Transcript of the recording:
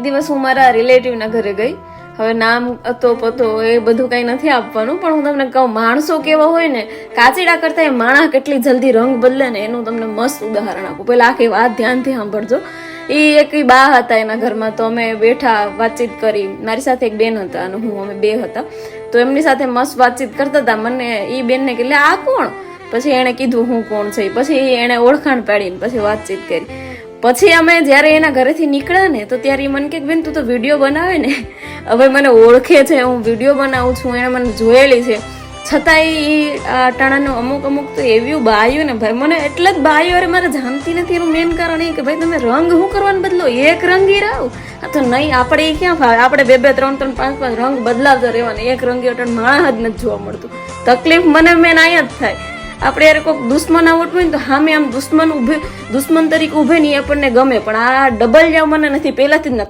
દિવસ હું મારા રિલેટિવના ઘરે ગઈ. હવે નામ હતો પતો એ બધું કઈ નથી આપવાનું, પણ હું તમને કહું માણસો કેવા હોય ને, કાચીડા કરતા એ માણસ કેટલી જલ્દી રંગ બદલે ને એનું તમને મસ્ત ઉદાહરણ આપું. પેલા આખી વાત ધ્યાનથી સાંભળજો. એ એક બા હતા એના ઘરમાં, તો અમે બેઠા વાતચીત કરી. મારી સાથે એક બેન હતા અને હું, અમે બે હતા. તો એમની સાથે મસ્ત વાતચીત કરતા હતા. મને એ બેનને કે લે આ કોણ? પછી એને કીધું હું કોણ છે. પછી એને ઓળખાણ પાડીને પછી વાતચીત કરી. પછી અમે જયારે એના ઘરેથી નીકળ્યા ને, તો ત્યારે મને કે બેન તું તો વિડીયો બનાવે ને. હવે મને ઓળખે છે, હું વિડીયો બનાવું છું, એને મને જોયેલી છે. છતાંય એ ટાણાનું અમુક તો એવી બાયું ને ભાઈ, મને એટલે જ બાયો અરે મારે જાણતી નથી. એનું મેન કારણ એ કે ભાઈ તમે રંગ શું કરવાનું બદલો, એક રંગી રહો. આ તો નહીં, આપણે એ ક્યાં ફાવે? આપણે 2 3 5 5 રંગ બદલાવતા રહેવાના. એક રંગી અટણ માણસ જ નથી જોવા મળતું. તકલીફ મને મેન અહીંયા જ થાય. આપણે યાર કોઈક દુશ્મન આવડતું હોય ને તો સામે આમ દુશ્મન તરીકે ઉભે નહીં આપણને ગમે, પણ આ ડબલ જાવ મને નથી પહેલાથી જ નથી.